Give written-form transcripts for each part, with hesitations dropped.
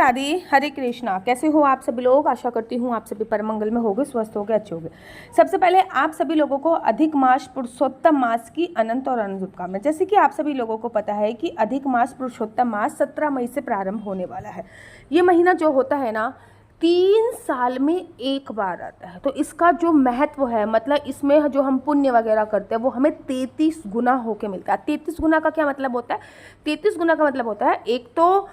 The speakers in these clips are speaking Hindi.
राधे, हरे कृष्णा। कैसे हो आप सभी लोग? आशा करती हूँ आप सभी परम मंगल में होगे, स्वस्थ होगे, अच्छे होगे। सबसे पहले आप सभी लोगों को अधिक मास पुरुषोत्तम मास की अनंत और अनंत शुभकामनाएं। जैसे कि आप सभी लोगों को पता है कि अधिक मास पुरुषोत्तम मास 17 मई से प्रारंभ होने वाला है। ये महीना जो होता है ना, 3 साल में एक बार आता है। तो इसका जो महत्व है, मतलब इसमें जो हम पुण्य वगैरह करते हैं वो हमें 33 गुना होके मिलता है। 33 गुना का क्या मतलब होता है? 33 गुना का मतलब होता है, एक तो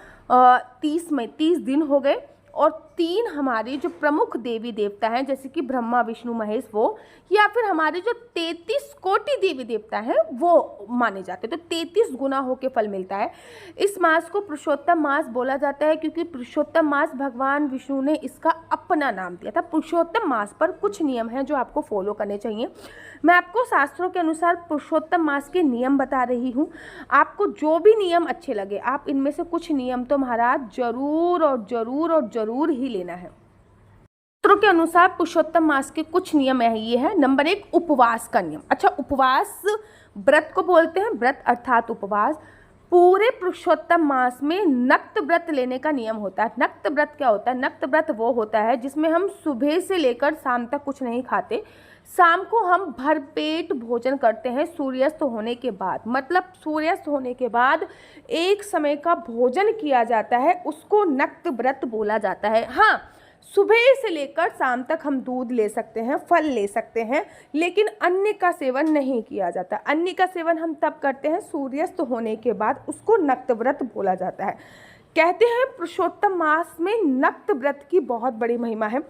30 दिन हो गए, और 3 हमारे जो प्रमुख देवी देवता हैं जैसे कि ब्रह्मा विष्णु महेश, वो या फिर हमारे जो 33 कोटि देवी देवता हैं वो माने जाते हैं। तो 33 गुना होके फल मिलता है। इस मास को पुरुषोत्तम मास बोला जाता है क्योंकि पुरुषोत्तम मास भगवान विष्णु ने इसका अपना नाम दिया था। पुरुषोत्तम मास पर कुछ नियम हैं जो आपको फॉलो करने चाहिए। मैं आपको शास्त्रों के अनुसार पुरुषोत्तम मास के नियम बता रही हूँ। आपको जो भी नियम अच्छे लगे, आप इनमें से कुछ नियम तो महाराज जरूर और जरूर और जरूर ही लेना है। शास्त्रों के अनुसार पुरुषोत्तम मास के कुछ नियम ये है। नंबर 1, उपवास का नियम। अच्छा, उपवास व्रत को बोलते हैं, व्रत अर्थात उपवास। पूरे पुरुषोत्तम मास में नक्त व्रत लेने का नियम होता है। नक्त व्रत क्या होता है? नक्त व्रत वो होता है जिसमें हम सुबह से लेकर शाम तक कुछ नहीं खाते। शाम को हम भरपेट भोजन करते हैं सूर्यास्त होने के बाद। मतलब सूर्यास्त होने के बाद एक समय का भोजन किया जाता है, उसको नक्त व्रत बोला जाता है। हाँ, सुबह से लेकर शाम तक हम दूध ले सकते हैं, फल ले सकते हैं, लेकिन अन्न का सेवन नहीं किया जाता। अन्न का सेवन हम तब करते हैं सूर्यास्त होने के बाद, उसको नक्त व्रत बोला जाता है। कहते हैं पुरुषोत्तम मास में नक्त व्रत की बहुत बड़ी महिमा है,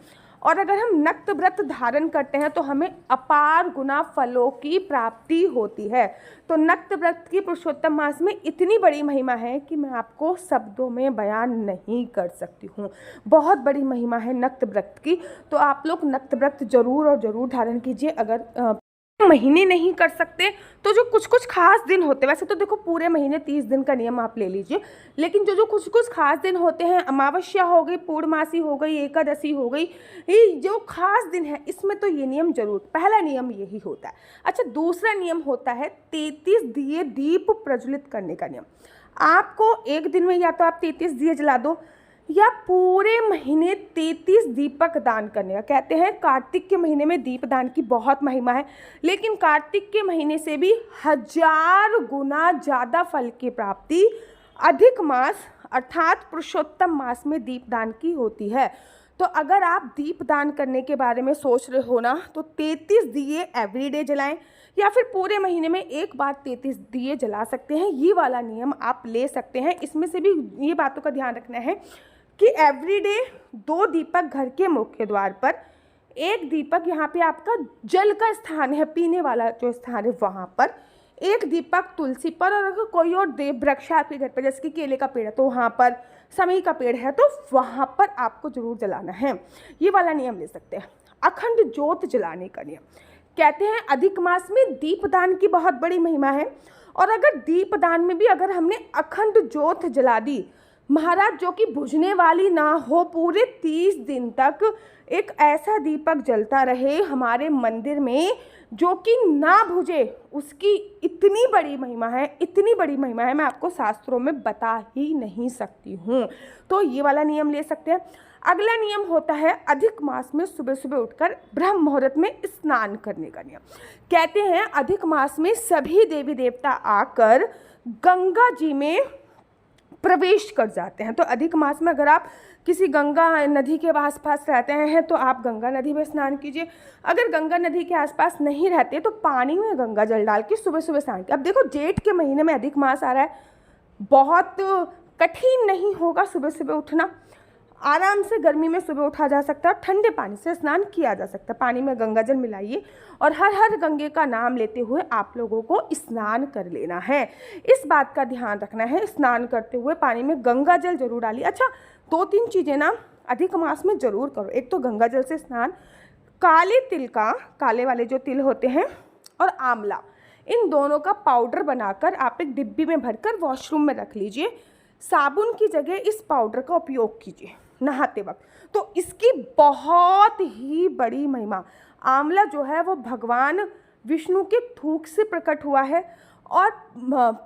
और अगर हम नक्त व्रत धारण करते हैं तो हमें अपार गुना फलों की प्राप्ति होती है। तो नक्त व्रत की पुरुषोत्तम मास में इतनी बड़ी महिमा है कि मैं आपको शब्दों में बयान नहीं कर सकती हूँ। बहुत बड़ी महिमा है नक्त व्रत की। तो आप लोग नक्त व्रत जरूर और जरूर धारण कीजिए। अगर महीने नहीं कर सकते तो जो कुछ कुछ खास दिन होते हैं, वैसे तो देखो पूरे महीने 30 दिन का नियम आप ले लीजिए, लेकिन जो जो कुछ कुछ खास दिन होते हैं, अमावस्या हो गई, पूर्णमासी हो गई, एकादशी हो गई, ये जो खास दिन है इसमें तो ये नियम जरूर, पहला नियम यही होता है। अच्छा, दूसरा नियम होता है 33 दिए दीप प्रज्वलित करने का नियम। आपको एक दिन में या तो आप 33 दिए जला दो या पूरे महीने 33 दीपक दान करने का। कहते हैं कार्तिक के महीने में दीप दान की बहुत महिमा है, लेकिन कार्तिक के महीने से भी 1000 गुना ज़्यादा फल की प्राप्ति अधिक मास अर्थात पुरुषोत्तम मास में दीप दान की होती है। तो अगर आप दीप दान करने के बारे में सोच रहे हो ना, तो 33 दिए एवरीडे जलाएं, या फिर पूरे महीने में एक बार 33 दिए जला सकते हैं। ये वाला नियम आप ले सकते हैं। इसमें से भी ये बातों का ध्यान रखना है कि एवरीडे 2 दीपक घर के मुख्य द्वार पर, 1 दीपक यहाँ पे आपका जल का स्थान है, पीने वाला जो स्थान है वहाँ पर, 1 दीपक तुलसी पर, और अगर कोई और देव वृक्ष आपके घर पर जैसे कि केले का पेड़ है तो वहाँ पर, समी का पेड़ है तो वहाँ पर आपको जरूर जलाना है। ये वाला नियम ले सकते हैं। अखंड ज्योत जलाने का नियम। कहते हैं अधिक मास में दीपदान की बहुत बड़ी महिमा है, और अगर दीपदान में भी अगर हमने अखंड ज्योत जला दी महाराज, जो कि बुझने वाली ना हो, पूरे 30 दिन तक एक ऐसा दीपक जलता रहे हमारे मंदिर में जो कि ना बुझे, उसकी इतनी बड़ी महिमा है, इतनी बड़ी महिमा है, मैं आपको शास्त्रों में बता ही नहीं सकती हूँ। तो ये वाला नियम ले सकते हैं। अगला नियम होता है अधिक मास में सुबह सुबह उठकर ब्रह्म मुहूर्त में स्नान करने का नियम। कहते हैं अधिक मास में सभी देवी देवता आकर गंगा जी में प्रवेश कर जाते हैं। तो अधिक मास में अगर आप किसी गंगा नदी के आसपास रहते हैं तो आप गंगा नदी में स्नान कीजिए। अगर गंगा नदी के आसपास नहीं रहते तो पानी में गंगा जल डाल के सुबह सुबह स्नान कीजिए। अब देखो जेठ के महीने में अधिक मास आ रहा है, बहुत कठिन नहीं होगा सुबह सुबह उठना। आराम से गर्मी में सुबह उठा जा सकता है और ठंडे पानी से स्नान किया जा सकता है। पानी में गंगा जल मिलाइए और हर हर गंगे का नाम लेते हुए आप लोगों को स्नान कर लेना है। इस बात का ध्यान रखना है, स्नान करते हुए पानी में गंगा जल जरूर डालिए। अच्छा, 2-3 चीज़ें ना अधिक मास में जरूर करो। एक तो गंगा जल से स्नान, काले तिल का, काले वाले जो तिल होते हैं, और आंवला, इन दोनों का पाउडर बनाकर आप एक डिब्बी में भरकर वॉशरूम में रख लीजिए। साबुन की जगह इस पाउडर का उपयोग कीजिए नहाते वक्त। तो इसकी बहुत ही बड़ी महिमा। आंवला जो है वो भगवान विष्णु के थूक से प्रकट हुआ है, और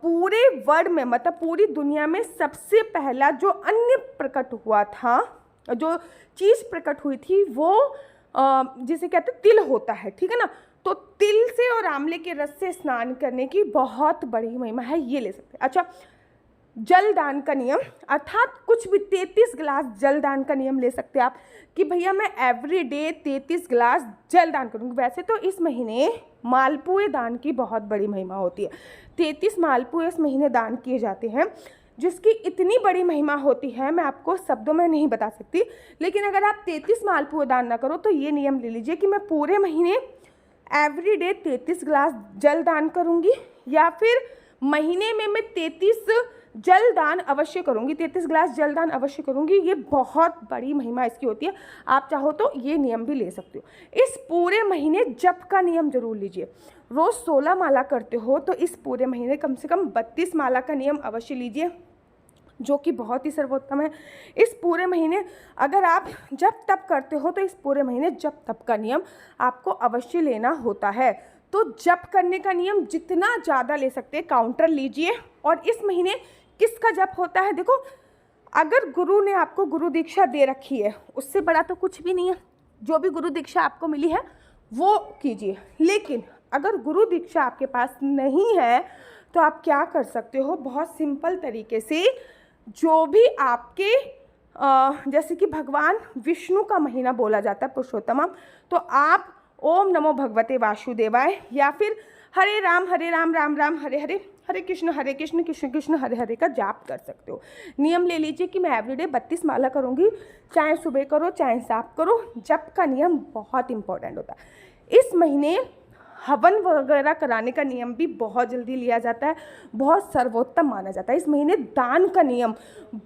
पूरे वर्ल्ड में मतलब पूरी दुनिया में सबसे पहला जो अन्न प्रकट हुआ था, जो चीज़ प्रकट हुई थी वो जिसे कहते हैं तिल होता है, ठीक है ना। तो तिल से और आंवले के रस से स्नान करने की बहुत बड़ी महिमा है, ये ले सकते हैं। अच्छा, जलदान का नियम, अर्थात कुछ भी 33 गिलास जलदान का नियम ले सकते हैं आप कि भैया मैं एवरीडे 33 गिलास जलदान करूँगी। वैसे तो इस महीने मालपुए दान की बहुत बड़ी महिमा होती है, 33 मालपुए इस महीने दान किए जाते हैं, जिसकी इतनी बड़ी महिमा होती है मैं आपको शब्दों में नहीं बता सकती। लेकिन अगर आप 33 मालपुए दान ना करो तो ये नियम ले लीजिए कि मैं पूरे महीने एवरीडे 33 गिलास जल दान करूँगी, या फिर महीने में मैं 33 जल दान अवश्य करूँगी, 33 गिलास जल दान अवश्य करूँगी। ये बहुत बड़ी महिमा इसकी होती है। आप चाहो तो ये नियम भी ले सकते हो। इस पूरे महीने जप का नियम जरूर लीजिए। रोज़ 16 माला करते हो तो इस पूरे महीने कम से कम 32 माला का नियम अवश्य लीजिए, जो कि बहुत ही सर्वोत्तम है। इस पूरे महीने अगर आप जप तप करते हो तो इस पूरे महीने जप तप का नियम आपको अवश्य लेना होता है। तो जप करने का नियम जितना ज़्यादा ले सकते हैं काउंटर लीजिए। और इस महीने किसका जप होता है, देखो अगर गुरु ने आपको गुरु दीक्षा दे रखी है उससे बड़ा तो कुछ भी नहीं है, जो भी गुरु दीक्षा आपको मिली है वो कीजिए। लेकिन अगर गुरु दीक्षा आपके पास नहीं है तो आप क्या कर सकते हो, बहुत सिंपल तरीके से जो भी आपके जैसे कि भगवान विष्णु का महीना बोला जाता है पुरुषोत्तम, तो आप ओम नमो भगवते वासुदेवाय या फिर हरे राम राम राम हरे हरे, हरे कृष्ण कृष्ण कृष्ण हरे हरे का जाप कर सकते हो। नियम ले लीजिए कि मैं एवरीडे 32 माला करूँगी, चाहे सुबह करो चाहे शाम करो। जप का नियम बहुत इंपॉर्टेंट होता है। इस महीने हवन वगैरह कराने का नियम भी बहुत जल्दी लिया जाता है, बहुत सर्वोत्तम माना जाता है। इस महीने दान का नियम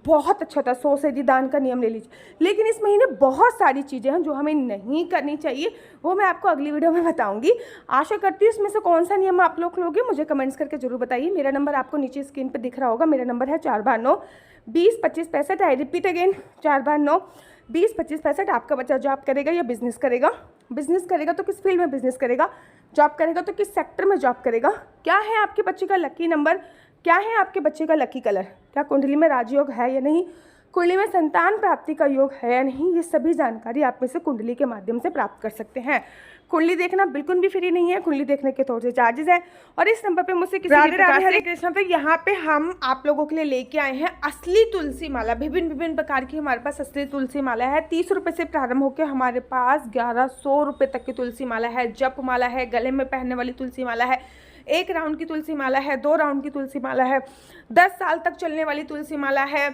बहुत अच्छा होता है, 100 से अधिक दान का नियम ले लीजिए। लेकिन इस महीने बहुत सारी चीज़ें हैं जो हमें नहीं करनी चाहिए, वो मैं आपको अगली वीडियो में बताऊंगी। आशा करती हूँ इसमें से कौन सा नियम आप लोग लोगे, मुझे कमेंट्स करके जरूर बताइए। मेरा नंबर आपको नीचे स्क्रीन पर दिख रहा होगा, मेरा नंबर है 4/9-20-25-65। I repeat again 4/9-20-25-65। आपका बच्चा जॉब करेगा या बिजनेस करेगा, बिजनेस करेगा तो किस फील्ड में बिजनेस करेगा, जॉब करेगा तो किस सेक्टर में जॉब करेगा, क्या है आपके बच्चे का लकी नंबर, क्या है आपके बच्चे का लकी कलर, क्या कुंडली में राजयोग है या नहीं, कुंडली में संतान प्राप्ति का योग है या नहीं, ये सभी जानकारी आप में से कुंडली के माध्यम से प्राप्त कर सकते हैं। कुंडली देखना बिल्कुल भी फ्री नहीं है, कुंडली देखने के थोड़े से चार्जेस है। और इस नंबर पे मुझसे किसी भी प्रकार से हरे कृष्ण, तो यहाँ पे हम आप लोगों के लिए लेके आए हैं असली तुलसी माला। विभिन्न प्रकार की हमारे पास असली तुलसी माला है। 30 रुपये से प्रारंभ होकर हमारे पास 1100 रुपये तक की तुलसी माला है। जप माला है, गले में पहनने वाली तुलसी माला है, 1 राउंड की तुलसी माला है, 2 राउंड की तुलसी माला है, 10 साल तक चलने वाली तुलसी माला है,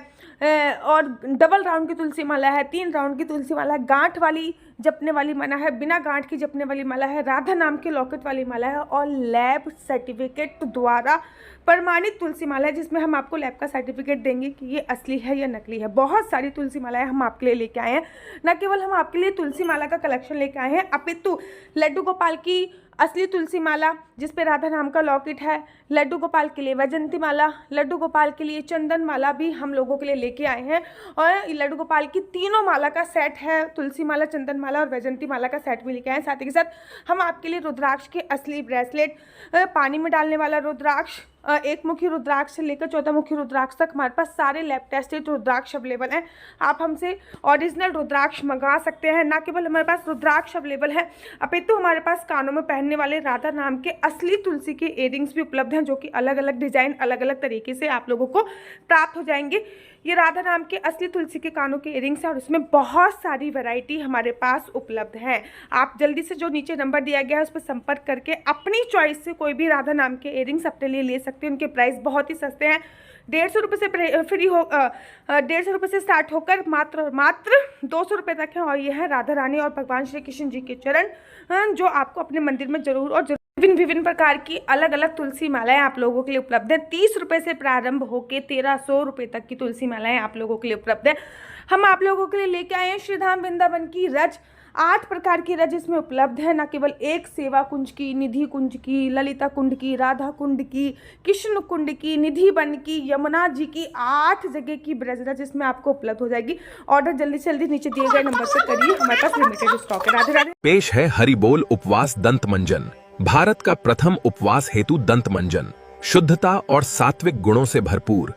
और डबल राउंड की तुलसी माला है, 3 राउंड की तुलसी माला है, गांठ वाली जपने वाली माला है, बिना गांठ की जपने वाली माला है, राधा नाम के लॉकेट वाली माला है, और लैब सर्टिफिकेट द्वारा प्रमाणित तुलसी माला है, जिसमें हम आपको लैब का सर्टिफिकेट देंगे कि ये असली है या नकली है। बहुत सारी तुलसी मालाएं हम आपके लिए लेके आए हैं। न केवल हम आपके लिए तुलसी माला का कलेक्शन लेके आए हैं, अपितु लड्डू गोपाल की असली तुलसी माला जिसपे राधा नाम का लॉकेट है, लड्डू गोपाल के लिए वैजंती माला, लड्डू गोपाल के लिए चंदन माला भी हम लोगों के लिए लेके आए हैं। और लड्डू गोपाल की तीनों माला का सेट है, तुलसी माला, चंदन माला और वैजंती माला का सेट भी लेके आए हैं। साथ ही के साथ हम आपके लिए रुद्राक्ष के असली ब्रेसलेट, पानी में डालने वाला रुद्राक्ष, 1 मुखी रुद्राक्ष से लेकर 14 मुखी रुद्राक्ष तक हमारे पास सारे लैब टेस्टेड रुद्राक्ष अवेलेबल हैं। आप हमसे ओरिजिनल रुद्राक्ष मंगा सकते हैं। ना केवल हमारे पास रुद्राक्ष अवेलेबल है, अपितु हमारे पास कानों में पहनने वाले राधा नाम के असली तुलसी के इयरिंग्स भी उपलब्ध हैं, जो कि अलग अलग डिजाइन, अलग अलग तरीके से आप लोगों को प्राप्त हो जाएंगे। ये राधा नाम के असली तुलसी के कानों के इयरिंग्स हैं और इसमें बहुत सारी वैरायटी हमारे पास उपलब्ध है। आप जल्दी से जो नीचे नंबर दिया गया है उस पर संपर्क करके अपनी चॉइस से कोई भी राधा नाम के इयरिंग्स अपने लिए ले सकते हैं। उनके प्राइस बहुत ही सस्ते हैं, 150 रुपये से फ्री हो 150 रुपये से स्टार्ट होकर मात्र 200 रुपये तक है। और ये है राधा रानी और भगवान श्री कृष्ण जी के चरण, जो आपको अपने मंदिर में जरूर और विभिन्न प्रकार की अलग अलग तुलसी मालाएं आप लोगों के लिए उपलब्ध है। 30 रुपये से प्रारंभ होकर 1300 रुपये तक की तुलसी मालाएं आप लोगों के लिए उपलब्ध है। हम आप लोगों के लिए लेके आए हैं श्रीधाम वृंदावन की रज, 8 प्रकार की रज इसमें उपलब्ध है। न केवल एक सेवा कुंज की, निधि कुंज की, ललिता कुंड की, राधा कुंड की, कृष्ण कुंड की, निधि वन की, यमुना जी की, 8 जगह की ब्रज रज इसमें आपको उपलब्ध हो जाएगी। ऑर्डर जल्दी से जल्दी नीचे दिए गए नंबर पर करिए, हमारे पास लिमिटेड स्टॉक है। राधे राधे। पेश है हरिबोल उपवास दंत मंजन, भारत का प्रथम उपवास हेतु दंत मंजन। शुद्धता और सात्विक गुणों से भरपूर,